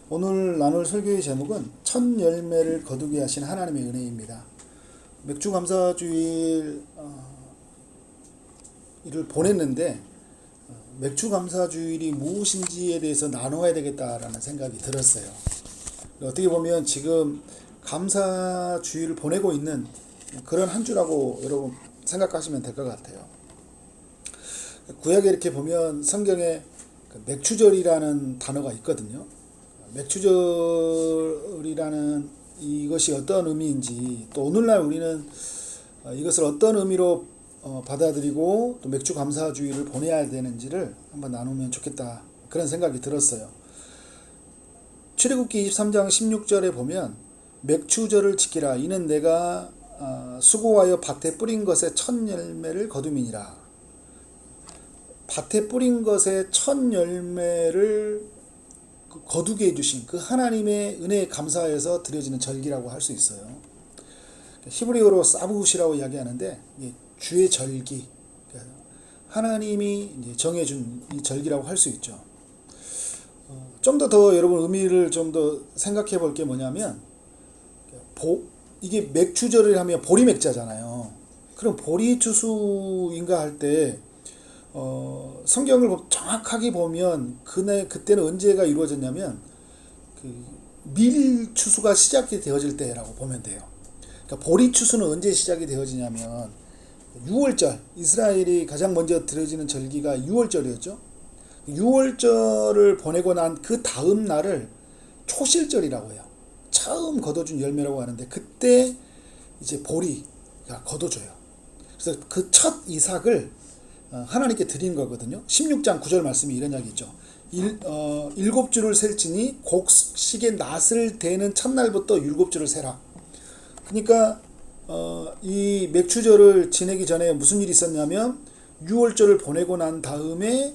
오늘 나눌 설교의 제목은 첫 열매를 거두게 하신 하나님의 은혜입니다. 맥주 감사주일을 보냈는데 맥주 감사주일이 무엇인지에 대해서 나눠야 되겠다라는 생각이 들었어요. 어떻게 보면 지금 감사주일을 보내고 있는 그런 한 주라고 여러분 생각하시면 될 것 같아요. 구약에 이렇게 보면 성경에 맥주절이라는 단어가 있거든요. 맥주절이라는 이것이 어떤 의미인지, 또 오늘날 우리는 이것을 어떤 의미로 받아들이고 또 맥주 감사주의를 보내야 되는지를 한번 나누면 좋겠다, 그런 생각이 들었어요. 출애굽기 23장 16절에 보면 맥주절을 지키라, 이는 내가 수고하여 밭에 뿌린 것의 첫 열매를 거둠이니라. 밭에 뿌린 것의 첫 열매를 거두게 해주신 그 하나님의 은혜에 감사해서 드려지는 절기라고 할 수 있어요. 히브리어로 사부굿이라고 이야기하는데 주의 절기, 하나님이 정해준 이 절기라고 할 수 있죠. 좀 더 여러분 의미를 좀 더 생각해 볼 게 뭐냐면, 이게 맥주절을 하면 보리맥자잖아요. 그럼 보리추수인가 할 때 성경을 정확하게 보면 그때는 언제가 이루어졌냐면 밀 추수가 시작이 되어질 때라고 보면 돼요. 그러니까 보리 추수는 언제 시작이 되어지냐면 6월절, 이스라엘이 가장 먼저 드려지는 절기가 6월절이었죠. 6월절을 보내고 난 그 다음 날을 초실절이라고 해요. 처음 거둬준 열매라고 하는데, 그때 이제 보리가 거둬져요. 그래서 그 첫 이삭을 하나님께 드린 거거든요. 16장 9절 말씀이 이런 이야기죠. 7주를 셀지니 곡식의 낫을 대는 첫날부터 7주를 세라. 그러니까 이 맥주절을 지내기 전에 무슨 일이 있었냐면 6월절을 보내고 난 다음에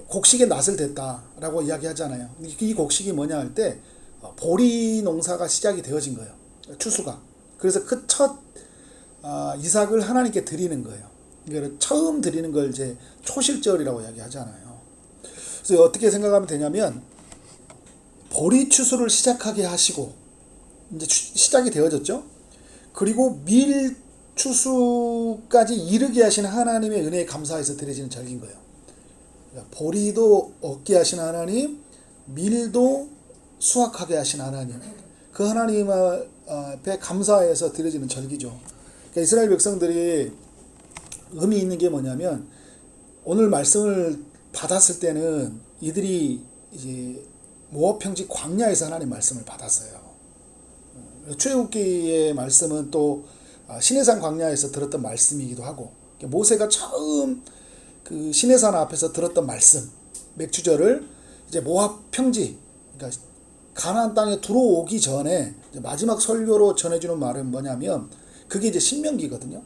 곡식의 낫을 댔다라고 이야기하잖아요. 이 곡식이 뭐냐 할 때 보리 농사가 시작이 되어진 거예요. 추수가. 그래서 그 첫 이삭을 하나님께 드리는 거예요. 그러니까 처음 드리는 걸 이제 초실절이라고 이야기하잖아요. 그래서 어떻게 생각하면 되냐면, 보리 추수를 시작하게 하시고 이제 시작이 되어졌죠. 그리고 밀 추수까지 이르게 하신 하나님의 은혜에 감사해서 드려지는 절기인 거예요. 그러니까 보리도 얻게 하신 하나님, 밀도 수확하게 하신 하나님, 그 하나님 앞에 감사해서 드려지는 절기죠. 그러니까 이스라엘 백성들이 의미 있는 게 뭐냐면, 오늘 말씀을 받았을 때는 이들이 이제 모압 평지 광야에서 하나님 말씀을 받았어요. 출애굽기의 말씀은 또 시내산 광야에서 들었던 말씀이기도 하고, 모세가 처음 그 시내산 앞에서 들었던 말씀, 맥주절을 이제 모압 평지, 그러니까 가나안 땅에 들어오기 전에 마지막 설교로 전해주는 말은 뭐냐면, 그게 이제 신명기거든요.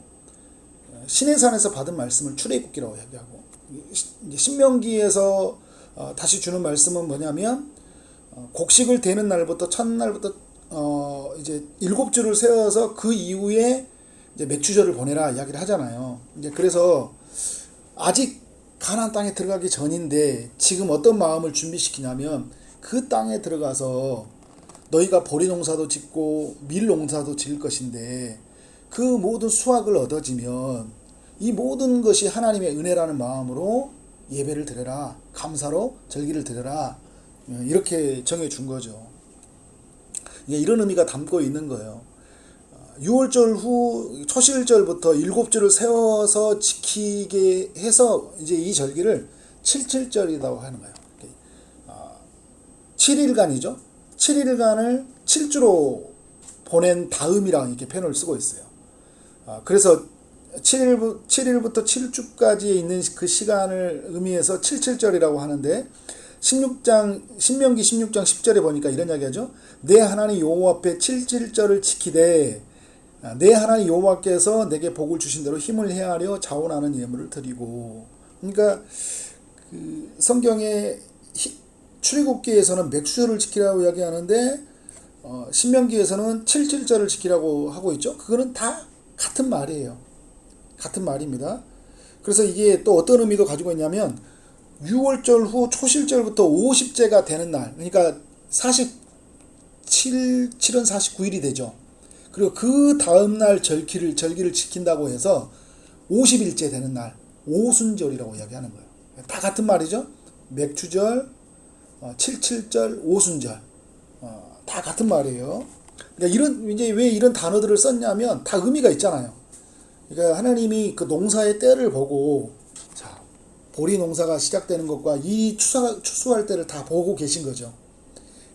시내산에서 받은 말씀을 출애굽기라고 이야기하고, 신명기에서 다시 주는 말씀은 뭐냐면, 곡식을 대는 날부터 첫날부터 이제 7주를 세워서 그 이후에 이제 맥주절을 보내라 이야기를 하잖아요. 이제 그래서 아직 가나안 땅에 들어가기 전인데 지금 어떤 마음을 준비시키냐면, 그 땅에 들어가서 너희가 보리 농사도 짓고 밀 농사도 지을 것인데 그 모든 수확을 얻어지면 이 모든 것이 하나님의 은혜라는 마음으로 예배를 드려라, 감사로 절기를 드려라, 이렇게 정해준 거죠. 이런 의미가 담고 있는 거예요. 6월절 후 초실절부터 7주를 세워서 지키게 해서 이제 이 절기를 77절이라고 하는 거예요. 7일간이죠. 7일간을 7주로 보낸 다음이라고 이렇게 표현을 쓰고 있어요. 그래서 7일부터 7주까지 있는 그 시간을 의미해서 77절이라고 하는데, 신명기 16장 10절에 보니까 이런 이야기하죠. 내 하나님 여호와 앞에 77절을 지키되 내 하나님 여호와께서 내게 복을 주신 대로 힘을 헤아려 자원하는 예물을 드리고. 그러니까 그 성경의 출애굽기에서는 맥주절을 지키라고 이야기하는데 신명기에서는 77절을 지키라고 하고 있죠. 그거는 다 같은 말이에요. 같은 말입니다. 그래서 이게 또 어떤 의미도 가지고 있냐면, 6월절 후 초실절부터 50제가 되는 날, 그러니까 7은 49일이 되죠. 그리고 그 다음날 절기를 지킨다고 해서 50일째 되는 날 오순절이라고 이야기하는 거예요. 다 같은 말이죠. 맥추절, 칠칠절, 오순절 다 같은 말이에요. 그러니까 이제 왜 이런 단어들을 썼냐면 다 의미가 있잖아요. 그러니까 하나님이 그 농사의 때를 보고, 자, 보리 농사가 시작되는 것과 이 추수할 때를 다 보고 계신 거죠.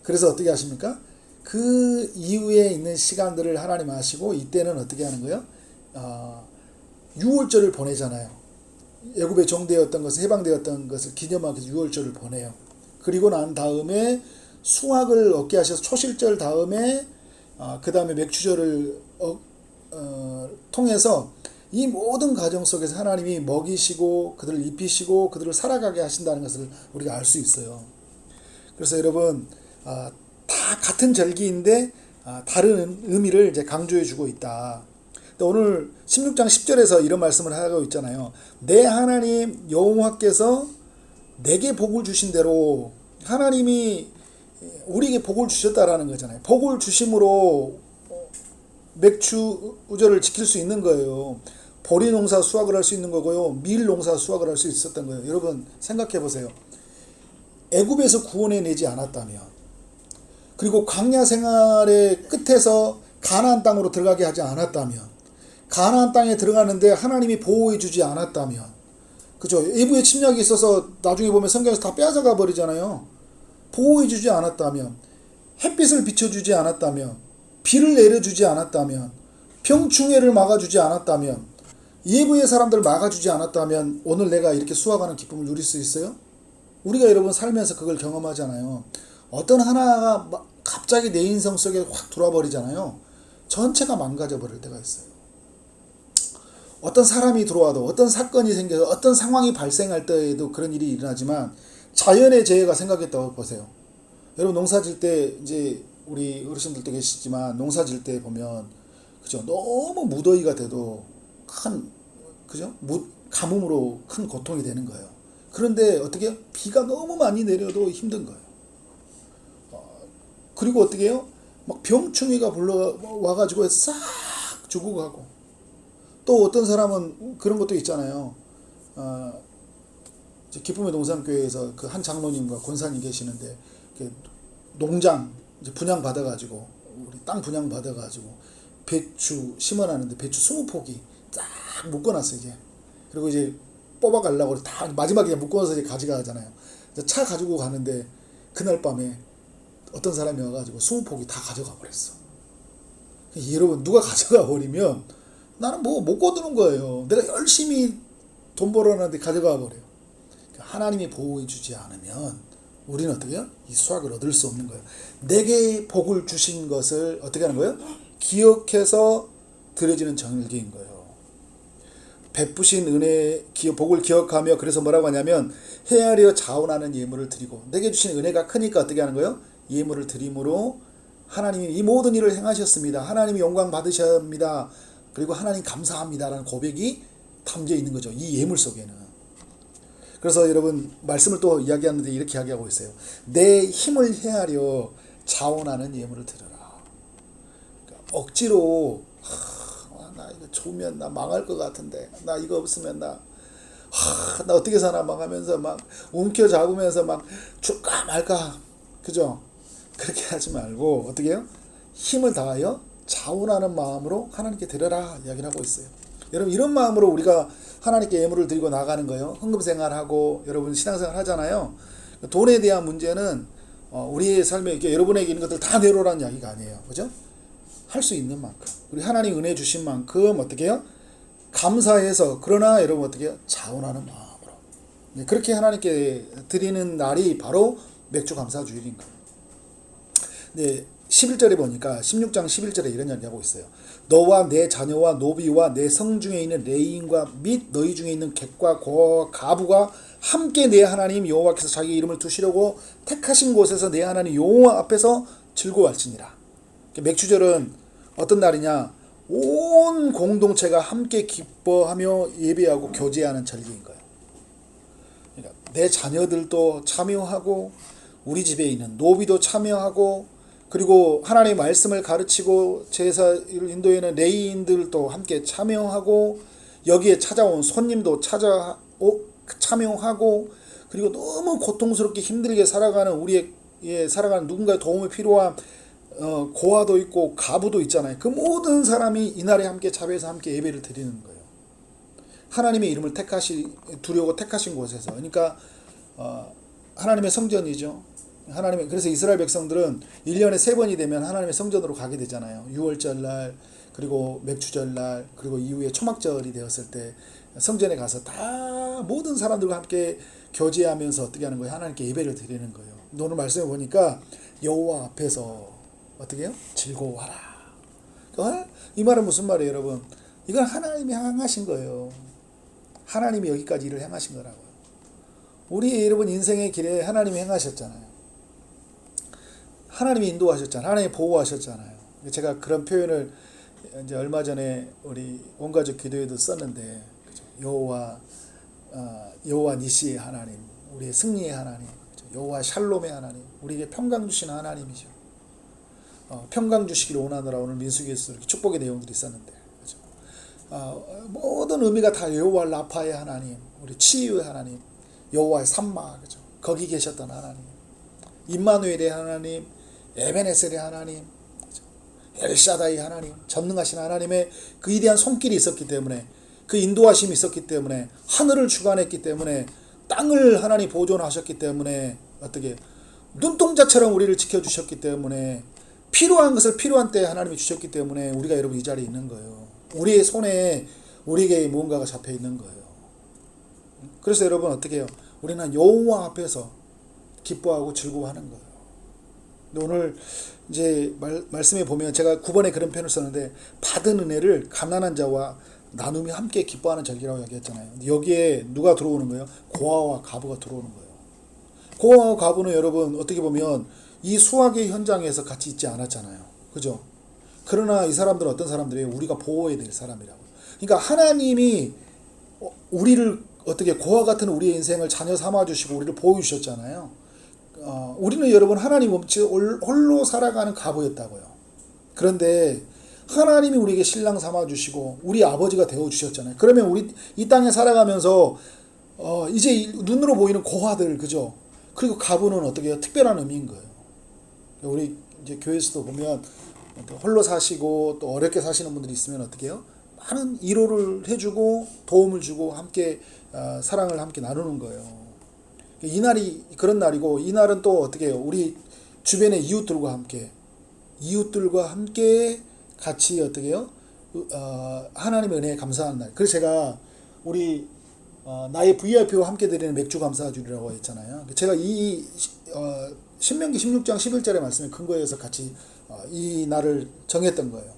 그래서 어떻게 하십니까? 그 이후에 있는 시간들을 하나님 아시고 이때는 어떻게 하는 거예요? 유월절을 보내잖아요. 애굽에 종되었던 것을, 해방되었던 것을 기념하기 위해서 유월절을 보내요. 그리고 난 다음에 수확을 얻게 하셔서 초실절 다음에 그 다음에 맥추절을 통해서 이 모든 과정 속에서 하나님이 먹이시고 그들을 입히시고 그들을 살아가게 하신다는 것을 우리가 알 수 있어요. 그래서 여러분 다 같은 절기인데 다른 의미를 이제 강조해 주고 있다. 오늘 16장 10절에서 이런 말씀을 하고 있잖아요. 내 하나님 여호와께서 내게 복을 주신 대로, 하나님이 우리에게 복을 주셨다라는 거잖아요. 복을 주심으로 맥추 우절을 지킬 수 있는 거예요. 보리 농사 수확을 할 수 있는 거고요. 밀 농사 수확을 할 수 있었던 거예요. 여러분 생각해 보세요. 애굽에서 구원해 내지 않았다면, 그리고 광야 생활의 끝에서 가나안 땅으로 들어가게 하지 않았다면, 가나안 땅에 들어가는데 하나님이 보호해 주지 않았다면, 그죠? 외부의 침략이 있어서 나중에 보면 성경에서 다 빼앗아가 버리잖아요. 보호해 주지 않았다면, 햇빛을 비춰주지 않았다면, 비를 내려주지 않았다면, 병충해를 막아주지 않았다면, 예부의 사람들을 막아주지 않았다면 오늘 내가 이렇게 수확하는 기쁨을 누릴 수 있어요? 우리가 여러분 살면서 그걸 경험하잖아요. 어떤 하나가 갑자기 내 인생 속에 확 들어와 버리잖아요. 전체가 망가져 버릴 때가 있어요. 어떤 사람이 들어와도, 어떤 사건이 생겨서, 어떤 상황이 발생할 때에도 그런 일이 일어나지만 자연의 재해가 생각했다고 보세요. 여러분 농사 질 때, 이제 우리 어르신들도 계시지만 농사 질 때 보면, 그죠? 너무 무더위가 돼도 그죠? 가뭄으로 큰 고통이 되는 거예요. 그런데 어떻게 비가 너무 많이 내려도 힘든 거예요. 그리고 어떻게 해요? 막 병충해가 와가지고 싹 죽어가고. 또 어떤 사람은 그런 것도 있잖아요. 기쁨의 동산교회에서 그 한 장로님과 권사님 계시는데, 농장 이제 분양 받아가지고, 우리 땅 분양 받아가지고 배추 심어놨는데 배추 20포기 딱 묶어놨어요 이제. 그리고 이제 뽑아가려고 다 마지막에 묶어서 이제 가져가잖아요. 차 가지고 가는데 그날 밤에 어떤 사람이 와가지고 20포기 다 가져가 버렸어. 여러분 누가 가져가 버리면 나는 뭐 못 거두는 거예요. 내가 열심히 돈 벌어놨는데 가져가 버려요. 하나님이 보호해 주지 않으면 우리는 어떻게 해요? 이 수확을 얻을 수 없는 거예요. 내게 복을 주신 것을 어떻게 하는 거예요? 기억해서 드려지는 절기인 거예요. 베푸신 은혜, 복을 기억하며, 그래서 뭐라고 하냐면 헤아려 자원하는 예물을 드리고, 내게 주신 은혜가 크니까 어떻게 하는 거예요? 예물을 드림으로 하나님이 이 모든 일을 행하셨습니다. 하나님이 영광 받으셔야 합니다. 그리고 하나님 감사합니다라는 고백이 담겨 있는 거죠. 이 예물 속에는. 그래서 여러분 말씀을 또 이야기하는데 이렇게 이야기하고 있어요. 내 힘을 헤아려 자원하는 예물을 드려라. 그러니까 억지로 나 이거 좋으면 나 망할 것 같은데, 나 이거 없으면 나 어떻게 사나 막 하면서 막 움켜잡으면서 막 줄까 말까, 그죠? 그렇게 하지 말고 어떻게 해요? 힘을 다하여 자원하는 마음으로 하나님께 드려라 이야기를 하고 있어요. 여러분 이런 마음으로 우리가 하나님께 예물을 드리고 나가는 거예요. 헌금생활하고 여러분 신앙생활 하잖아요. 돈에 대한 문제는 우리의 삶에 여러분에게 있는 것들 다 내놓으라는 이야기가 아니에요. 그죠? 할 수 있는 만큼, 우리 하나님 은혜 주신 만큼 어떻게 해요? 감사해서, 그러나 여러분 어떻게 해요? 자원하는 마음으로. 그렇게 하나님께 드리는 날이 바로 맥주 감사주일인 거예요. 네, 11절에 보니까 16장 11절에 이런 이야기하고 있어요. 너와 내 자녀와 노비와 내 성 중에 있는 레인과 및 너희 중에 있는 객과 고아와 가부가 함께 내 하나님 여호와께서 자기 이름을 두시려고 택하신 곳에서 내 하나님 여호와 앞에서 즐거워할지니라. 맥주절은 어떤 날이냐? 온 공동체가 함께 기뻐하며 예배하고 교제하는 절기인 거예요. 그러니까 내 자녀들도 참여하고 우리 집에 있는 노비도 참여하고, 그리고 하나님의 말씀을 가르치고 제사를 인도에는 레위인들도 함께 참여하고, 여기에 찾아온 손님도 참여하고, 그리고 너무 고통스럽게 힘들게 살아가는 살아가는 누군가의 도움이 필요한 고아도 있고 가부도 있잖아요. 그 모든 사람이 이날에 함께 자배해서 함께 예배를 드리는 거예요. 하나님의 이름을 두려고 택하신 곳에서. 그러니까 하나님의 성전이죠. 그래서 이스라엘 백성들은 1년에 3번이 되면 하나님의 성전으로 가게 되잖아요. 유월절날, 그리고 맥주절날, 그리고 이후에 초막절이 되었을 때 성전에 가서 다 모든 사람들과 함께 교제하면서 어떻게 하는 거예요? 하나님께 예배를 드리는 거예요. 오늘 말씀해 보니까 여호와 앞에서 어떻게 해요? 즐거워하라. 이 말은 무슨 말이에요, 여러분? 이건 하나님이 향하신 거예요. 하나님이 여기까지 일을 행하신 거라고요. 우리 여러분 인생의 길에 하나님이 행하셨잖아요. 하나님이 인도하셨잖아요. 하나님이 보호하셨잖아요. 제가 그런 표현을 이제 얼마 전에 우리 온가족 기도회도 썼는데, 여호와 니시의 하나님, 우리의 승리의 하나님, 여호와 샬롬의 하나님, 우리에게 평강 주시는 하나님이죠. 평강 주시기를 원하노라. 오늘 민수기에서 이렇게 축복의 내용들이 있었는데, 그렇죠? 모든 의미가 다 여호와 라파의 하나님, 우리 치유의 하나님, 여호와의 삼마, 그죠? 거기 계셨던 하나님, 임마누엘의 하나님, 에베네셀의 하나님, 그죠? 엘샤다이 하나님, 전능하신 하나님의 그 위대한 손길이 있었기 때문에, 그 인도하심이 있었기 때문에, 하늘을 주관했기 때문에, 땅을 하나님 보존하셨기 때문에, 어떻게 눈동자처럼 우리를 지켜주셨기 때문에, 필요한 것을 필요한 때에 하나님이 주셨기 때문에 우리가 여러분 이 자리에 있는 거예요. 우리의 손에 우리에게 무언가가 잡혀 있는 거예요. 그래서 여러분 어떻게 해요? 우리는 여호와 앞에서 기뻐하고 즐거워하는 거예요. 오늘 이제 말씀에 보면 제가 9번에 그런 표현을 썼는데, 받은 은혜를 가난한 자와 나누며 함께 기뻐하는 절기라고 얘기했잖아요. 여기에 누가 들어오는 거예요? 고아와 과부가 들어오는 거예요. 고아와 과부는 여러분 어떻게 보면 이 수학의 현장에서 같이 있지 않았잖아요. 그죠? 그러나 이 사람들은 어떤 사람들이에요? 우리가 보호해야 될 사람이라고. 그러니까 하나님이 우리를 어떻게 고아 같은 우리의 인생을 자녀 삼아주시고 우리를 보호해 주셨잖아요. 우리는 여러분 하나님 없이 홀로 살아가는 과부였다고요. 그런데 하나님이 우리에게 신랑 삼아주시고 우리 아버지가 되어주셨잖아요. 그러면 우리 이 땅에 살아가면서 이제 눈으로 보이는 고아들, 그죠? 그리고 과부는 어떻게 해요? 특별한 의미인 거예요. 우리 이제 교회에서도 보면 홀로 사시고 또 어렵게 사시는 분들이 있으면 어떻게 해요? 많은 위로를 해주고 도움을 주고 함께 사랑을 함께 나누는 거예요. 이 날이 그런 날이고, 이 날은 또 어떻게 해요? 우리 주변의 이웃들과 함께 같이 어떻게 해요? 하나님의 은혜에 감사하는 날. 그래서 제가 우리 나의 VIP와 함께 드리는 맥주 감사주일이라고 했잖아요. 제가 이 신명기 16장 11절의 말씀에 근거해서 같이 이 날을 정했던 거예요.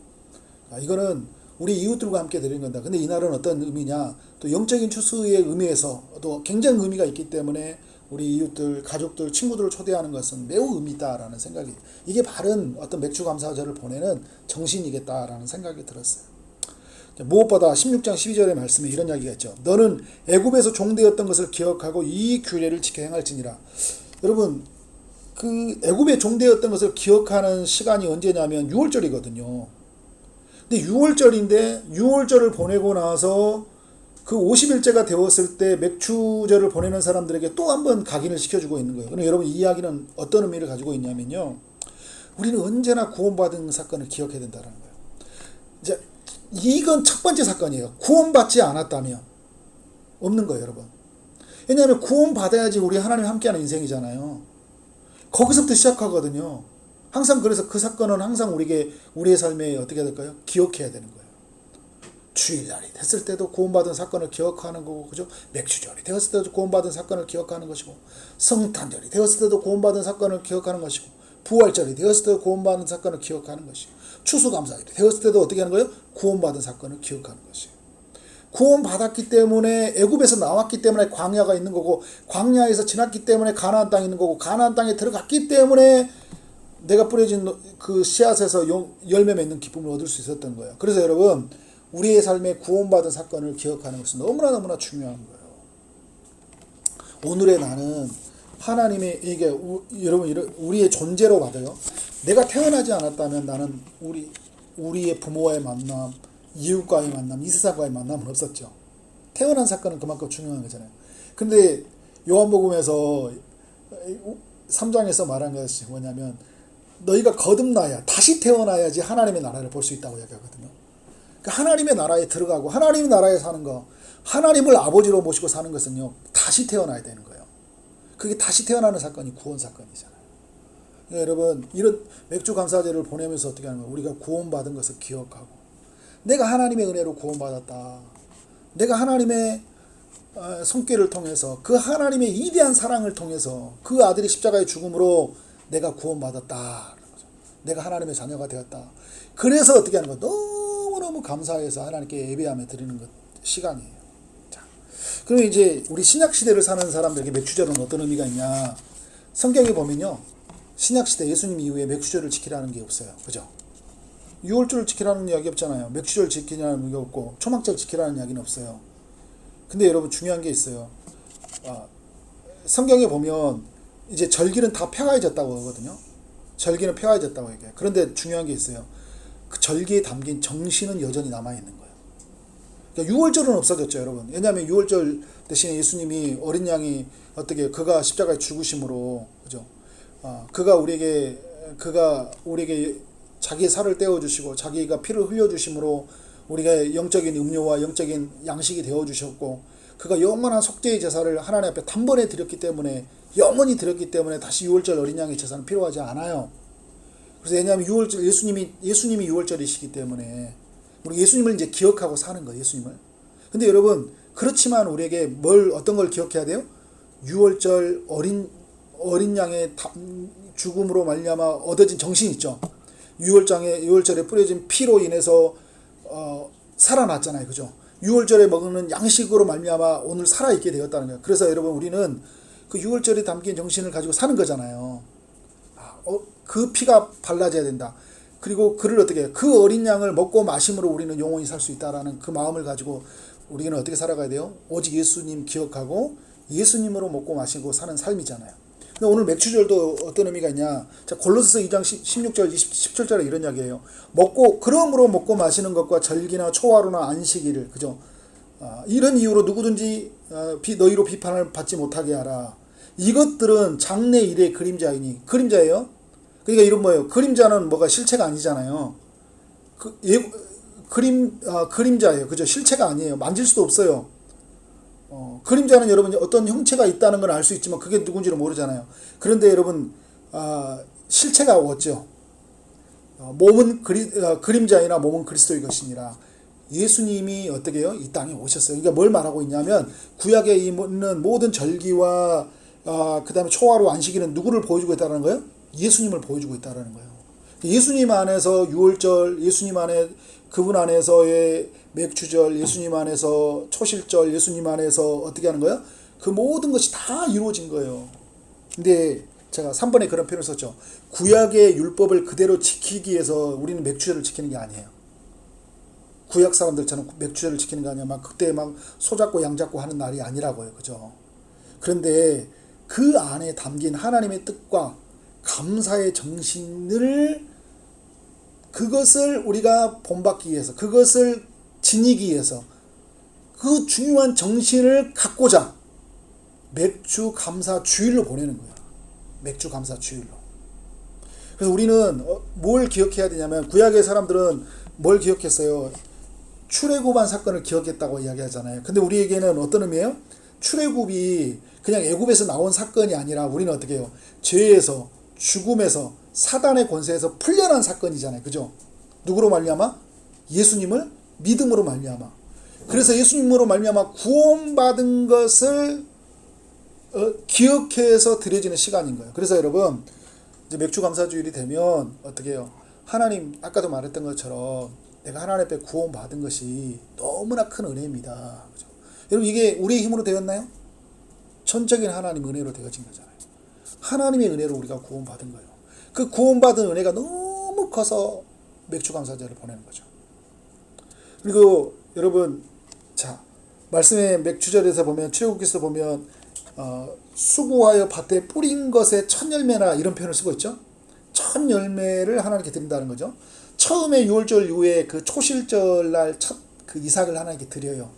이거는 우리 이웃들과 함께 드리는 건다. 근데 이 날은 어떤 의미냐? 또 영적인 추수의 의미에서 또 굉장히 의미가 있기 때문에 우리 이웃들, 가족들, 친구들을 초대하는 것은 매우 의미 있다라는 생각이, 이게 바른 어떤 맥주 감사절을 보내는 정신이겠다라는 생각이 들었어요. 무엇보다 16장 12절의 말씀에 이런 이야기가 있죠. 너는 애굽에서 종되었던 것을 기억하고 이 규례를 지켜 행할지니라. 여러분, 그 애굽에 종되었던 것을 기억하는 시간이 언제냐면 6월절이거든요. 근데 6월절을 보내고 나서 그 50일째가 되었을 때 맥주절을 보내는 사람들에게 또 한 번 각인을 시켜주고 있는 거예요. 그럼 여러분 이 이야기는 어떤 의미를 가지고 있냐면요. 우리는 언제나 구원받은 사건을 기억해야 된다는 거예요. 이제 이건 첫 번째 사건이에요. 구원받지 않았다면 없는 거예요, 여러분. 왜냐하면 구원받아야지 우리 하나님 함께하는 인생이잖아요. 거기서부터 시작하거든요. 항상 그래서 그 사건은 항상 우리의 삶에 어떻게 해야 될까요? 기억해야 되는 거예요. 주일날이 됐을 때도 구원받은 사건을 기억하는 거고, 그죠? 맥주절이 되었을 때도 구원받은 사건을 기억하는 것이고, 성탄절이 되었을 때도 구원받은 사건을 기억하는 것이고, 부활절이 되었을 때도 구원받은 사건을 기억하는 것이고, 추수감사절이 되었을 때도 어떻게 하는 거예요? 구원받은 사건을 기억하는 것이에요. 구원받았기 때문에, 애굽에서 나왔기 때문에 광야가 있는 거고, 광야에서 지났기 때문에 가나안 땅이 있는 거고, 가나안 땅에 들어갔기 때문에 내가 뿌려진 그 씨앗에서 열매 맺는 기쁨을 얻을 수 있었던 거예요. 그래서 여러분, 우리의 삶에 구원받은 사건을 기억하는 것은 너무나 중요한 거예요. 오늘의 나는 하나님의 이게 여러분 우리의 존재로 받아요. 내가 태어나지 않았다면 나는 우리의 부모와의 만남, 이웃과의 만남, 이 세상과의 만남은 없었죠. 태어난 사건은 그만큼 중요한 거잖아요. 근데 요한복음에서 3장에서 말한 것이 뭐냐면 너희가 거듭나야 다시 태어나야지 하나님의 나라를 볼 수 있다고 이야기하거든요. 그러니까 하나님의 나라에 들어가고 하나님의 나라에 사는 거, 하나님을 아버지로 모시고 사는 것은요 다시 태어나야 되는 거예요. 그게 다시 태어나는 사건이 구원 사건이잖아요. 그러니까 여러분 이런 맥주 감사제를 보내면서 어떻게 하는 거예요? 우리가 구원받은 것을 기억하고 내가 하나님의 은혜로 구원받았다. 내가 하나님의 손길을 통해서 그 하나님의 위대한 사랑을 통해서 그 아들의 십자가의 죽음으로 내가 구원받았다. 내가 하나님의 자녀가 되었다. 그래서 어떻게 하는 거? 너무너무 감사해서 하나님께 예배하며 드리는 것 시간이에요. 자, 그러면 이제 우리 신약 시대를 사는 사람들에게 맥주절은 어떤 의미가 있냐? 성경에 보면요, 신약 시대 예수님 이후에 맥주절을 지키라는 게 없어요. 그죠? 유월절을 지키라는 이야기 없잖아요. 맥주절 지키라는 이야기 없고 초막절 지키라는 이야기는 없어요. 근데 여러분 중요한 게 있어요. 성경에 보면 이제 절기는 다 폐가해졌다고 하거든요. 절기는 폐가해졌다고 얘기해요. 그런데 중요한 게 있어요. 그 절기에 담긴 정신은 여전히 남아있는 거예요. 그러니까 유월절은 없어졌죠, 여러분. 왜냐하면 유월절 대신에 예수님이 어린 양이 어떻게 그가 십자가에 죽으심으로 그죠? 그가 우리에게 자기의 살을 떼어주시고 자기가 피를 흘려주심으로 우리가 영적인 음료와 영적인 양식이 되어주셨고 그가 영원한 속죄의 제사를 하나님 앞에 단번에 드렸기 때문에 영원히 드렸기 때문에 다시 유월절 어린 양의 제사는 필요하지 않아요. 그래서 왜냐하면 유월절 예수님이 유월절이시기 때문에 우리 예수님을 이제 기억하고 사는 거예요. 예수님을. 근데 여러분 그렇지만 우리에게 어떤 걸 기억해야 돼요? 유월절 어린 양의 죽음으로 말미암아 얻어진 정신 있죠. 유월절에 뿌려진 피로 인해서 살아났잖아요. 그죠? 유월절에 먹는 양식으로 말미암아 오늘 살아있게 되었다는 거예요. 그래서 여러분 우리는 그 유월절에 담긴 정신을 가지고 사는 거잖아요. 그 피가 발라져야 된다. 그리고 그를 어떻게 해요? 그 어린 양을 먹고 마심으로 우리는 영원히 살 수 있다라는 그 마음을 가지고 우리는 어떻게 살아가야 돼요? 오직 예수님 기억하고 예수님으로 먹고 마시고 사는 삶이잖아요. 근데 오늘 맥주절도 어떤 의미가 있냐? 자, 골로새서 2장 16절 17절에 이런 이야기예요. 그러므로 먹고 마시는 것과 절기나 초하루나 안식일을 그죠? 이런 이유로 누구든지 너희로 비판을 받지 못하게 하라. 이것들은 장래 일의 그림자예요. 그러니까 이런 뭐예요? 그림자는 뭐가 실체가 아니잖아요. 그림자예요. 그죠? 실체가 아니에요. 만질 수도 없어요. 그림자는 여러분 어떤 형체가 있다는 걸 알 수 있지만 그게 누군지를 모르잖아요. 그런데 여러분 실체가 없죠. 몸은 그림자이나 몸은 그리스도의 것이니라. 예수님이 어떻게 해요? 이 땅에 오셨어요. 그러니까 뭘 말하고 있냐면 구약에 있는 모든 절기와 그 다음에 초하루 안식일은 누구를 보여주고 있다는 거예요? 예수님을 보여주고 있다는 거예요. 예수님 안에서 유월절, 예수님 안에 그분 안에서의 맥주절, 예수님 안에서 초실절, 예수님 안에서 어떻게 하는 거예요? 그 모든 것이 다 이루어진 거예요. 근데 제가 3번에 그런 표현을 썼죠. 구약의 율법을 그대로 지키기 위해서 우리는 맥주절을 지키는 게 아니에요. 구약 사람들처럼 맥주절을 지키는 게 아니야. 그때 소 잡고 양 잡고 하는 날이 아니라고요. 그죠? 그런데 그 안에 담긴 하나님의 뜻과 감사의 그것을 우리가 본받기 위해서, 그것을 지니기 위해서 그 중요한 정신을 갖고자 맥주 감사 주일로 보내는 거예요. 맥주 감사 주일로. 그래서 우리는 뭘 기억해야 되냐면 구약의 사람들은 뭘 기억했어요? 출애굽한 사건을 기억했다고 이야기하잖아요. 근데 우리에게는 어떤 의미예요? 출애굽이 그냥 애굽에서 나온 사건이 아니라 우리는 어떻게 해요? 죄에서, 죽음에서, 사단의 권세에서 풀려난 사건이잖아요. 그죠? 누구로 말미암아? 예수님을 믿음으로 말미암아. 그래서 예수님으로 말미암아 구원받은 것을 기억해서 드려지는 시간인 거예요. 그래서 여러분 이제 맥주 감사주일이 되면 어떻게 해요? 하나님 아까도 말했던 것처럼 내가 하나님 앞에 구원받은 것이 너무나 큰 은혜입니다. 그죠? 여러분 이게 우리의 힘으로 되었나요? 전적인 하나님 은혜로 되어진 거잖아요. 하나님의 은혜로 우리가 구원받은 거예요. 그 구원받은 은혜가 너무 커서 맥주 감사제를 보내는 거죠. 그리고 여러분 자 말씀의 맥주절에서 보면 출애굽기서 보면 수고하여 밭에 뿌린 것의 첫 열매나 이런 표현을 쓰고 있죠. 첫 열매를 하나님께 드린다는 거죠. 처음에 유월절 이후에 그 초실절 날 첫 그 이삭을 하나님께 드려요.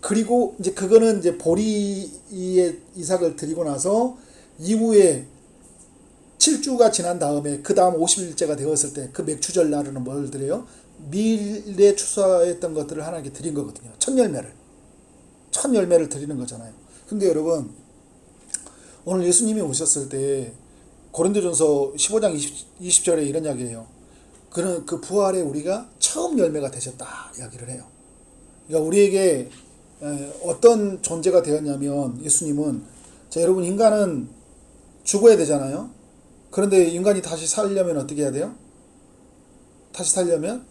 그리고 이제 그거는 이제 보리의 이삭을 드리고 나서 이후에 7주가 지난 다음에 그 다음 50일째가 되었을 때 그 맥추절 날은 뭘 드려요? 밀에 추수했던 것들을 하나님께 드린 거거든요. 첫 열매를 드리는 거잖아요. 근데 여러분, 오늘 예수님이 오셨을 때 고린도전서 15장 20절에 이런 이야기예요. 그는 그 부활에 우리가 처음 열매가 되셨다 이야기를 해요. 그러니까 우리에게 어떤 존재가 되었냐면, 예수님은, 자, 여러분, 인간은 죽어야 되잖아요. 그런데 인간이 다시 살려면 어떻게 해야 돼요? 다시 살려면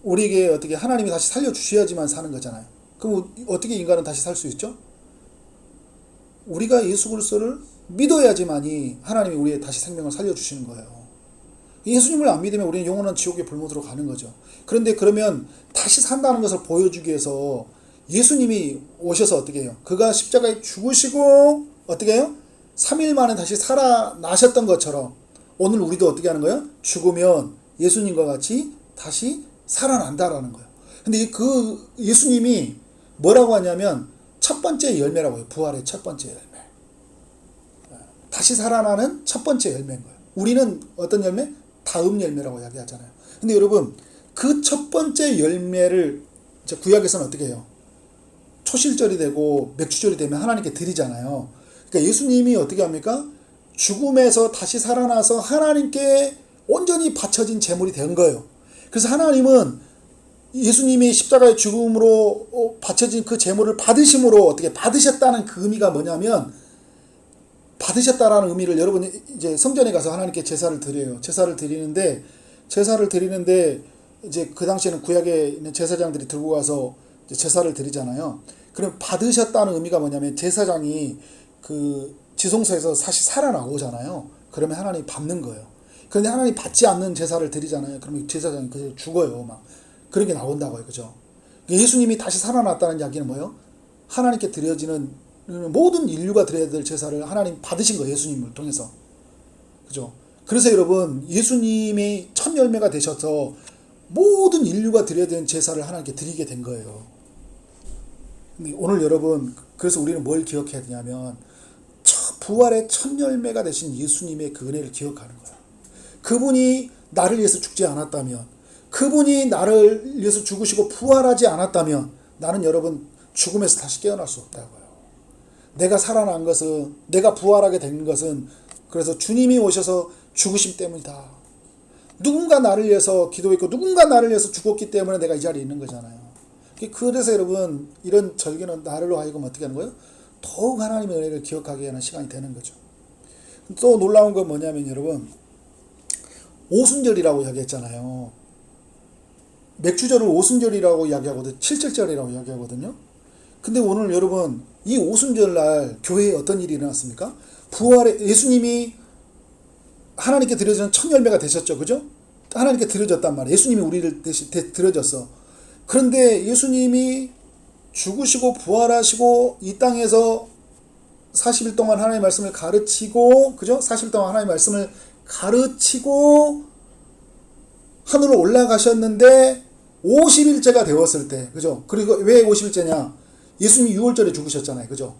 우리에게 어떻게 하나님이 다시 살려주셔야지만 사는 거잖아요. 그럼 어떻게 인간은 다시 살 수 있죠? 우리가 예수 그리스도를 믿어야지만이 하나님이 우리의 다시 생명을 살려주시는 거예요. 예수님을 안 믿으면 우리는 영원한 지옥의 불못으로 가는 거죠. 그런데 그러면 다시 산다는 것을 보여주기 위해서 예수님이 오셔서 어떻게 해요? 그가 십자가에 죽으시고 어떻게 해요? 3일 만에 다시 살아나셨던 것처럼 오늘 우리도 어떻게 하는 거예요? 죽으면 예수님과 같이 다시 살아난다라는 거예요. 근데 그 예수님이 뭐라고 하냐면 첫 번째 열매라고 해요. 부활의 첫 번째 열매. 다시 살아나는 첫 번째 열매인 거예요. 우리는 어떤 열매? 다음 열매라고 이야기하잖아요. 근데 여러분, 그 첫 번째 열매를 구약에서는 어떻게 해요? 초실절이 되고 맥주절이 되면 하나님께 드리잖아요. 그러니까 예수님이 어떻게 합니까? 죽음에서 다시 살아나서 하나님께 온전히 바쳐진 제물이 된 거예요. 그래서 하나님은 예수님이 십자가의 죽음으로 바쳐진 그 제물을 받으심으로 어떻게 받으셨다는 그 의미가 뭐냐면, 받으셨다라는 의미를 여러분이 이제 성전에 가서 하나님께 제사를 드려요. 제사를 드리는데 이제 그 당시에는 구약에 있는 제사장들이 들고 가서 이제 제사를 드리잖아요. 그럼 받으셨다는 의미가 뭐냐면 제사장이 그 지성소에서 다시 살아나오잖아요. 그러면 하나님이 받는 거예요. 그런데 하나님이 받지 않는 제사를 드리잖아요. 그러면 제사장이 그대로 죽어요. 막 그런 게 나온다고요. 그죠? 예수님이 다시 살아났다는 이야기는 뭐예요? 하나님께 드려지는 모든 인류가 드려야 될 제사를 하나님 받으신 거예요. 예수님을 통해서. 그죠? 그래서 여러분, 예수님이 첫 열매가 되셔서 모든 인류가 드려야 되는 제사를 하나님께 드리게 된 거예요. 근데 오늘 여러분, 그래서 우리는 뭘 기억해야 되냐면 부활의 첫 열매가 되신 예수님의 그 은혜를 기억하는 거예요. 그분이 나를 위해서 죽지 않았다면, 그분이 나를 위해서 죽으시고 부활하지 않았다면 나는 여러분 죽음에서 다시 깨어날 수 없다고요. 내가 살아난 것은, 내가 부활하게 된 것은 그래서 주님이 오셔서 죽으심 때문이다. 누군가 나를 위해서 기도했고 누군가 나를 위해서 죽었기 때문에 내가 이 자리에 있는 거잖아요. 그래서 여러분, 이런 절기는 나를 하여금 어떻게 하는 거예요? 더욱 하나님의 은혜를 기억하게 하는 시간이 되는 거죠. 또 놀라운 건 뭐냐면 여러분, 오순절이라고 이야기했잖아요. 맥주절을 오순절이라고 이야기하거든요. 칠칠절이라고 이야기하거든요. 근데 오늘 여러분, 이 오순절날 교회에 어떤 일이 일어났습니까? 부활의 예수님이 하나님께 드려지는 첫 열매가 되셨죠. 그죠? 하나님께 드려졌단 말이에요. 예수님이 우리를 대신 드려졌어. 그런데 예수님이 죽으시고 부활하시고 이 땅에서 40일 동안 하나님의 말씀을 가르치고, 그죠? 40일 동안 하나님의 말씀을 가르치고 하늘로 올라가셨는데 50일째가 되었을 때, 그죠? 그리고 왜 50일째냐? 예수님이 6월절에 죽으셨잖아요. 그죠?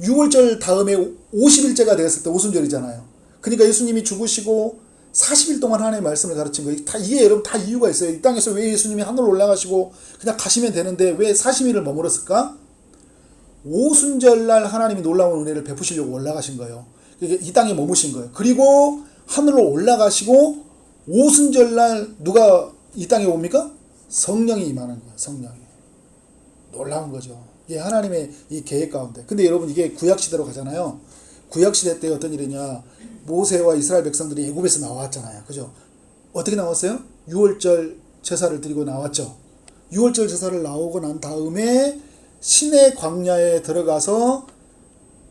6월절 다음에 50일째가 되었을 때 오순절이잖아요. 그러니까 예수님이 죽으시고 40일 동안 하나님의 말씀을 가르친 거예요. 이게 여러분 다 이유가 있어요. 이 땅에서 왜 예수님이 하늘로 올라가시고 그냥 가시면 되는데 왜 40일을 머물렀을까? 오순절날 하나님이 놀라운 은혜를 베푸시려고 올라가신 거예요. 이 땅에 머무신 거예요. 그리고 하늘로 올라가시고 오순절날 누가 이 땅에 옵니까? 성령이 임하는 거예요. 성령이. 놀라운 거죠. 이게 하나님의 이 계획 가운데. 근데 여러분, 이게 구약시대로 가잖아요. 구약시대 때 어떤 일이냐? 모세와 이스라엘 백성들이 애굽에서 나왔잖아요. 그죠? 어떻게 나왔어요? 6월절 제사를 드리고 나왔죠. 6월절 제사를 나오고 난 다음에 신의 광야에 들어가서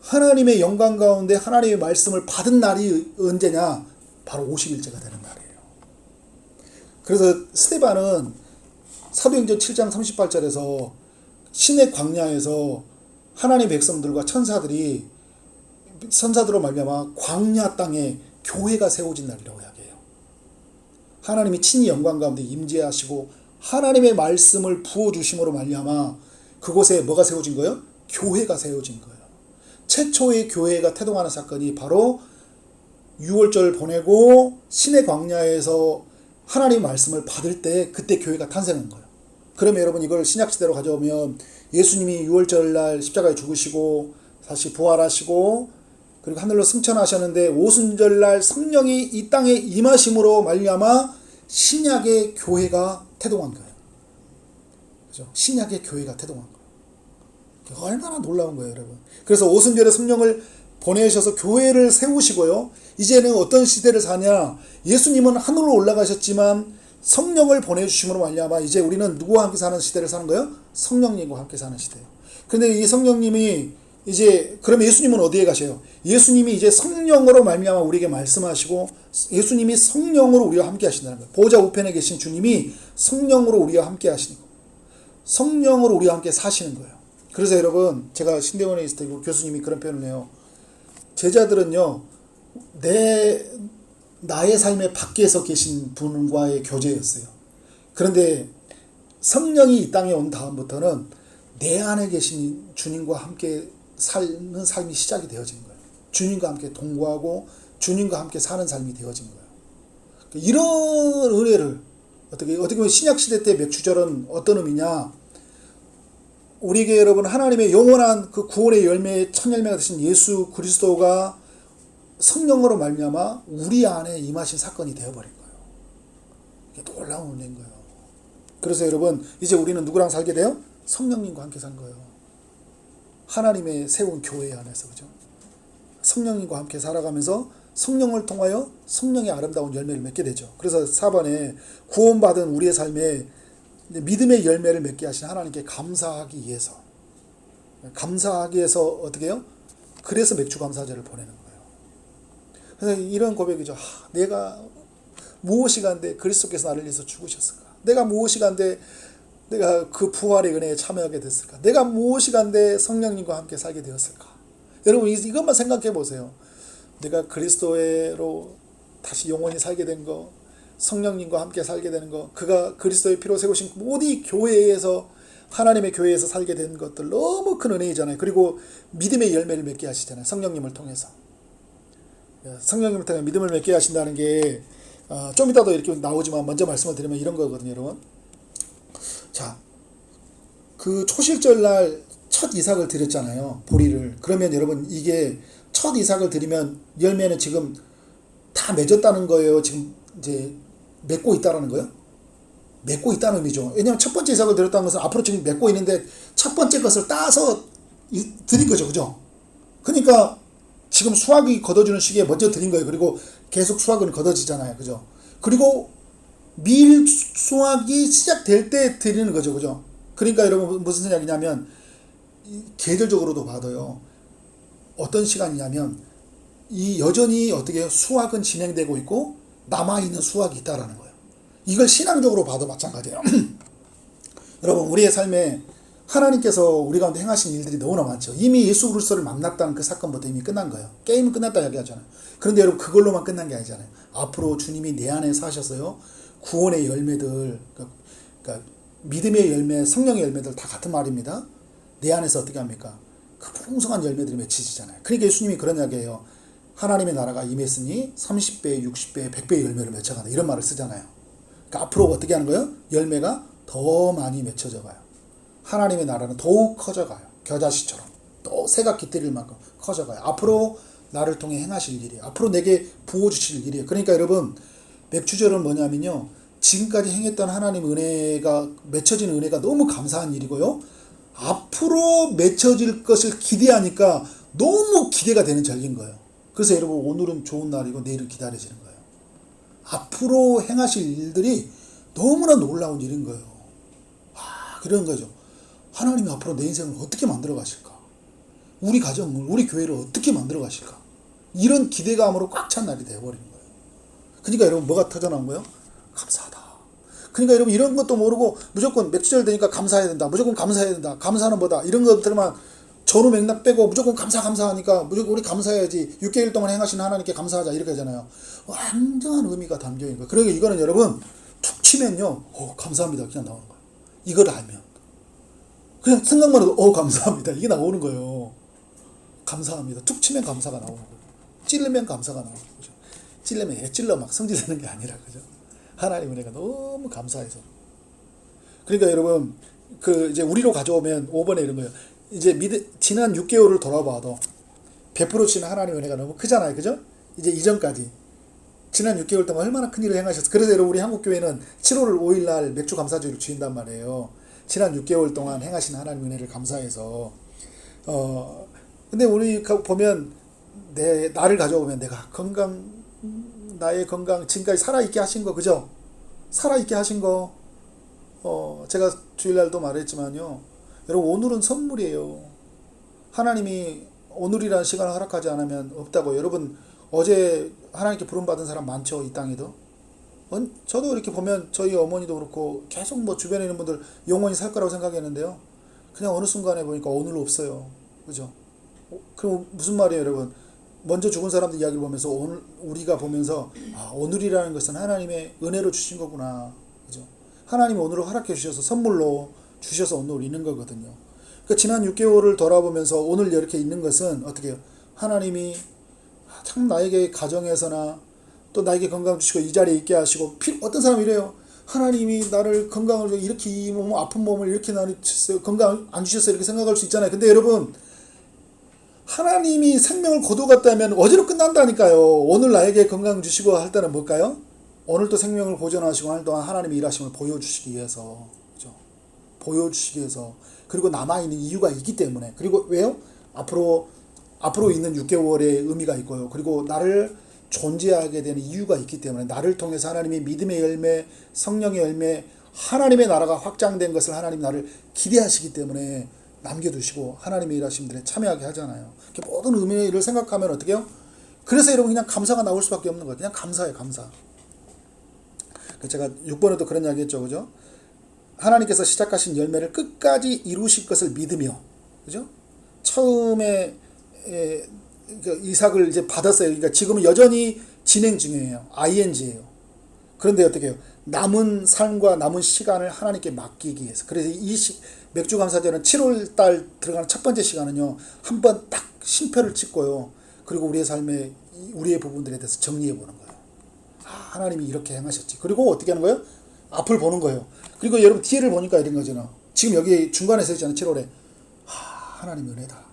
하나님의 영광 가운데 하나님의 말씀을 받은 날이 언제냐? 바로 50일째가 되는 날이에요. 그래서 스데반은 사도행전 7장 38절에서 신의 광야에서 하나님의 백성들과 천사들이 선사들로 말미암아 광야 땅에 교회가 세워진 날이라고 이야기해요. 하나님이 친히 영광 가운데 임재하시고 하나님의 말씀을 부어주심으로 말미암아 그곳에 뭐가 세워진 거예요? 교회가 세워진 거예요. 최초의 교회가 태동하는 사건이 바로 6월절 보내고 신의 광야에서 하나님의 말씀을 받을 때 그때 교회가 탄생한 거예요. 그러면 여러분 이걸 신약시대로 가져오면 예수님이 6월절 날 십자가에 죽으시고 다시 부활하시고 그리고 하늘로 승천하셨는데 오순절 날 성령이 이 땅에 임하심으로 말미암아 신약의 교회가 태동한 거예요. 그죠? 신약의 교회가 태동한 거예요. 얼마나 놀라운 거예요, 여러분. 그래서 오순절에 성령을 보내셔서 교회를 세우시고요. 이제는 어떤 시대를 사냐? 예수님은 하늘로 올라가셨지만 성령을 보내주심으로 말미암아 이제 우리는 누구와 함께 사는 시대를 사는 거예요? 성령님과 함께 사는 시대예요. 근데 이 성령님이 이제 그러면 예수님은 어디에 가셔요? 예수님이 이제 성령으로 말미암아 우리에게 말씀하시고 예수님이 성령으로 우리와 함께 하신다는 거예요. 보좌 우편에 계신 주님이 성령으로 우리와 함께 하시는 거예요. 성령으로 우리와 함께 사시는 거예요. 그래서 여러분 제가 신대원에 있을 때 교수님이 그런 표현을 해요. 제자들은요 나의 삶의 밖에서 계신 분과의 교제였어요. 그런데 성령이 이 땅에 온 다음부터는 내 안에 계신 주님과 함께 사는 삶이 시작이 되어진 거예요. 주님과 함께 동거하고 주님과 함께 사는 삶이 되어진 거예요. 이런 은혜를 어떻게 보면 신약시대 때 맥주절은 어떤 의미냐? 우리에게 여러분 하나님의 영원한 그 구원의 열매 첫 열매가 되신 예수 그리스도가 성령으로 말미암아 우리 안에 임하신 사건이 되어버린 거예요. 이게 놀라운 은혜인 거예요. 그래서 여러분 이제 우리는 누구랑 살게 돼요? 성령님과 함께 산 거예요. 하나님의 세운 교회 안에서 그죠? 성령님과 함께 살아가면서 성령을 통하여 성령의 아름다운 열매를 맺게 되죠. 그래서 4번에 구원받은 우리의 삶에 믿음의 열매를 맺게 하신 하나님께 감사하기 위해서 어떻게 해요? 그래서 맥주 감사제를 보내는 거예요. 그래서 이런 고백이죠. 내가 무엇이 간데 그리스도께서 나를 위해서 죽으셨을까? 내가 무엇이 간데 내가 그 부활의 은혜에 참여하게 됐을까? 내가 무엇이 간데 성령님과 함께 살게 되었을까? 여러분 이것만 생각해 보세요. 내가 그리스도로 다시 영원히 살게 된 거, 성령님과 함께 살게 되는 거, 그가 그리스도의 피로 세우신 모든 교회에서 하나님의 교회에서 살게 된 것들 너무 큰 은혜이잖아요. 그리고 믿음의 열매를 맺게 하시잖아요. 성령님을 통해서. 성령님을 통해 믿음을 맺게 하신다는 게 좀 이따도 이렇게 나오지만 먼저 말씀을 드리면 이런 거거든요, 여러분. 자, 그 초실절 날 첫 이삭을 드렸잖아요. 보리를. 그러면 여러분 이게 첫 이삭을 드리면 열매는 지금 다 맺었다는 거예요. 지금 이제 맺고 있다라는 거예요. 맺고 있다는 의미죠. 왜냐하면 첫 번째 이삭을 드렸다는 것은 앞으로 지금 맺고 있는데 첫 번째 것을 따서 드린 거죠. 그죠? 그러니까 지금 수확이 거둬주는 시기에 먼저 드린 거예요. 그리고 계속 수확은 거둬지잖아요. 그죠? 그리고 밀 수확이 시작될 때 드리는 거죠. 그죠? 그러니까 여러분 무슨 이야기냐면 계절적으로도 봐도요. 어떤 시간이냐면 이 여전히 어떻게 해요? 수확은 진행되고 있고 남아있는 수확이 있다라는 거예요. 이걸 신앙적으로 봐도 마찬가지예요. 여러분 우리의 삶에 하나님께서 우리 가운데 행하신 일들이 너무나 많죠. 이미 예수 그리스도를 만났다는 그 사건부터 이미 끝난 거예요. 게임은 끝났다 이야기하잖아요. 그런데 여러분 그걸로만 끝난 게 아니잖아요. 앞으로 주님이 내 안에 사셔서요. 구원의 열매들, 그러니까 믿음의 열매, 성령의 열매들 다 같은 말입니다. 내 안에서 어떻게 합니까? 그 풍성한 열매들이 맺히시잖아요. 그러니까 예수님이 그런 이야기예요. 하나님의 나라가 임했으니 30배, 60배, 100배의 열매를 맺혀간다. 이런 말을 쓰잖아요. 그러니까 앞으로 어떻게 하는 거예요? 열매가 더 많이 맺혀져 가요. 하나님의 나라는 더욱 커져가요. 겨자씨처럼. 또 새가 깃들일 만큼 커져가요. 앞으로 나를 통해 행하실 일이에요. 앞으로 내게 부어주실 일이에요. 그러니까 여러분 맥주절은 뭐냐면요. 지금까지 행했던 하나님 은혜가 맺혀진 은혜가 너무 감사한 일이고요. 앞으로 맺혀질 것을 기대하니까 너무 기대가 되는 절기인 거예요. 그래서 여러분 오늘은 좋은 날이고 내일은 기다려지는 거예요. 앞으로 행하실 일들이 너무나 놀라운 일인 거예요. 그런 거죠. 하나님이 앞으로 내 인생을 어떻게 만들어 가실까? 우리 가정을, 우리 교회를 어떻게 만들어 가실까? 이런 기대감으로 꽉 찬 날이 되어버리는 거예요. 그러니까 여러분 뭐가 터져나온 거예요? 감사하다. 그러니까 여러분 이런 것도 모르고 무조건 맥주절 되니까 감사해야 된다. 무조건 감사해야 된다. 감사는 뭐다. 이런 것들만 전후 맥락 빼고 무조건 감사하니까 무조건 우리 감사해야지. 6개월 동안 행하신 하나님께 감사하자 이렇게 하잖아요. 완전한 의미가 담겨 있는 거예요. 그러니까 이거는 여러분 툭 치면요, 감사합니다 그냥 나오는 거예요. 이걸 알면 그냥 생각만 해도 감사합니다 이게 나오는 거예요. 감사합니다. 툭 치면 감사가 나오는 거예요. 찔르면 감사가 나오는 거죠. 찔르면 찔러 막 성질내는 게 아니라, 그죠? 하나님 은혜가 너무 감사해서. 그러니까 여러분 이제 우리로 가져오면 5번에 이런 거예요. 이제 지난 6개월을 돌아봐도 베풀어 주시는 하나님 은혜가 너무 크잖아요, 그죠? 이제 이전까지 지난 6개월 동안 얼마나 큰 일을 행하셨어. 그래서 여러분 우리 한국교회는 7월 5일날 맥주 감사주의를 주인단 말이에요. 지난 6개월 동안 행하신 하나님 은혜를 감사해서. 근데 우리 보면 나를 가져오면 내가 나의 건강 지금까지 살아있게 하신 거, 그죠? 살아있게 하신 거, 제가 주일날도 말했지만요, 여러분 오늘은 선물이에요. 하나님이 오늘이라는 시간을 허락하지 않으면 없다고. 여러분 어제 하나님께 부름받은 사람 많죠, 이 땅에도. 저도 이렇게 보면 저희 어머니도 그렇고 계속 주변에 있는 분들 영원히 살 거라고 생각했는데요, 그냥 어느 순간에 보니까 오늘 없어요, 그죠? 그럼 무슨 말이에요, 여러분? 먼저 죽은 사람들 이야기를 보면서 우리가 보면서 오늘이라는 것은 하나님의 은혜로 주신 거구나, 그죠? 하나님이 오늘을 허락해 주셔서 선물로 주셔서 오늘 있는 거거든요. 그러니까 지난 6개월을 돌아보면서 오늘 이렇게 있는 것은 어떻게 해요? 하나님이 참 나에게 가정에서나 또 나에게 건강 주시고 이 자리에 있게 하시고, 어떤 사람이 이래요. 하나님이 나를 건강을 이렇게 이 몸 아픈 몸을 이렇게 나를 주셨어요, 건강 안 주셨어요, 이렇게 생각할 수 있잖아요. 근데 여러분 하나님이 생명을 거두었다면 어제로 끝난다니까요. 오늘 나에게 건강 주시고 할 때는 뭘까요? 오늘 또 생명을 보존하시고 하는 동안 하나님의 일하심을 보여주시기 위해서, 그죠? 보여주시기 위해서. 그리고 남아있는 이유가 있기 때문에. 그리고 왜요? 앞으로 있는 6개월의 의미가 있고요. 그리고 나를 존재하게 되는 이유가 있기 때문에, 나를 통해서 하나님의 믿음의 열매, 성령의 열매, 하나님의 나라가 확장된 것을 하나님 나를 기대하시기 때문에 남겨두시고 하나님의 일하심들에 참여하게 하잖아요. 모든 의미를 생각하면 어떻게 해요? 그래서 여러분 그냥 감사가 나올 수밖에 없는 거예요. 그냥 감사해요, 감사. 제가 6번에도 그런 이야기 했죠, 그죠? 하나님께서 시작하신 열매를 끝까지 이루실 것을 믿으며, 그죠? 처음에 이삭을 이제 받았어요. 그러니까 지금은 여전히 진행 중이에요. ing예요. 그런데 어떻게 해요? 남은 삶과 남은 시간을 하나님께 맡기기 위해서. 그래서 이 맥주 감사절은 7월달 들어가는 첫 번째 시간은요, 한번 딱 심표를 찍고요, 그리고 우리의 삶에 우리의 부분들에 대해서 정리해 보는 거예요. 하나님이 이렇게 행하셨지. 그리고 어떻게 하는 거예요? 앞을 보는 거예요. 그리고 여러분 뒤에를 보니까 이런 거잖아. 지금 여기 중간에 서 있잖아요, 7월에. 하나님의 은혜다.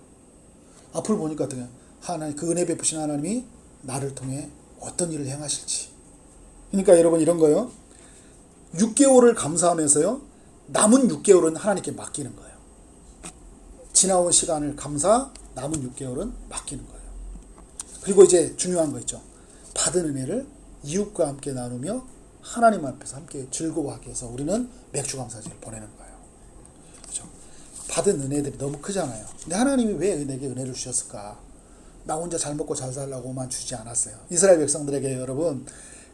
앞을 보니까 어떻게 해요? 하나님, 그 은혜 베푸신 하나님이 나를 통해 어떤 일을 행하실지. 그러니까 여러분 이런 거요, 6개월을 감사하면서요, 남은 6개월은 하나님께 맡기는 거예요. 지나온 시간을 감사, 남은 6개월은 맡기는 거예요. 그리고 이제 중요한 거 있죠. 받은 은혜를 이웃과 함께 나누며 하나님 앞에서 함께 즐거워하게 해서 우리는 맥주 감사제를 보내는 거예요. 그렇죠? 받은 은혜들이 너무 크잖아요. 근데 하나님이 왜 내게 은혜를 주셨을까? 나 혼자 잘 먹고 잘 살라고만 주지 않았어요. 이스라엘 백성들에게 여러분,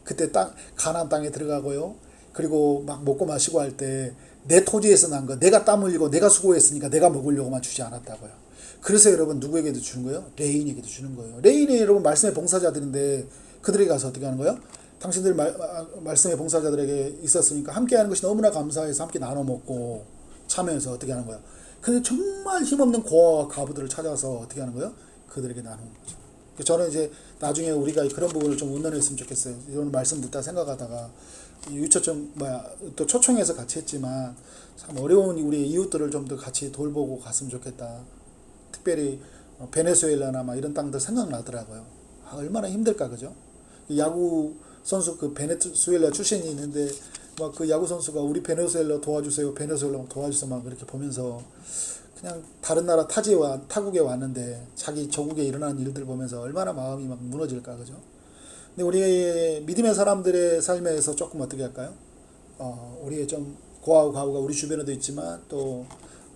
그때 가나안 땅에 들어가고요, 그리고 막 먹고 마시고 할 때 내 토지에서 난 거, 내가 땀 흘리고 내가 수고했으니까 내가 먹으려고만 주지 않았다고요. 그래서 여러분 누구에게도 주는 거예요? 레인에게도 주는 거예요. 레인이 여러분 말씀의 봉사자들인데 그들에게 가서 어떻게 하는 거예요? 당신들 말씀의 봉사자들에게 있었으니까 함께 하는 것이 너무나 감사해서 함께 나눠 먹고 참여해서 어떻게 하는 거예요? 근데 정말 힘없는 고아와 과부들을 찾아서 어떻게 하는 거예요? 그들에게 나누는 거죠. 저는 이제 나중에 우리가 그런 부분을 좀 운운했으면 좋겠어요. 이런 말씀 듣다 생각하다가 유초청 또 초청해서 같이 했지만 참 어려운 우리 이웃들을 좀 더 같이 돌보고 갔으면 좋겠다. 특별히 베네수엘라나 막 이런 땅들 생각나더라고요. 얼마나 힘들까, 그죠? 야구 선수 그 베네수엘라 출신이 있는데 막 그 야구 선수가 우리 베네수엘라 도와주세요, 베네수엘라 도와주세요 막 그렇게 보면서 그냥 다른 나라 타국에 왔는데 자기 조국에 일어나는 일들 보면서 얼마나 마음이 막 무너질까, 그죠? 근데 우리 믿음의 사람들의 삶에서 조금 어떻게 할까요? 우리의 좀 고아하고 가우가 우리 주변에도 있지만 또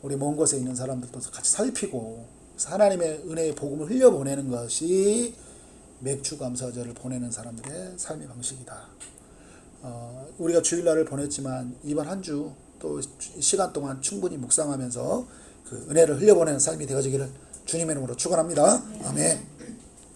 우리 먼 곳에 있는 사람들도 같이 살피고 하나님의 은혜의 복음을 흘려보내는 것이 맥주 감사절을 보내는 사람들의 삶의 방식이다. 우리가 주일날을 보냈지만 이번 한 주 또 시간 동안 충분히 묵상하면서 그 은혜를 흘려보내는 삶이 되어지기를 주님의 이름으로 축원합니다. 아멘.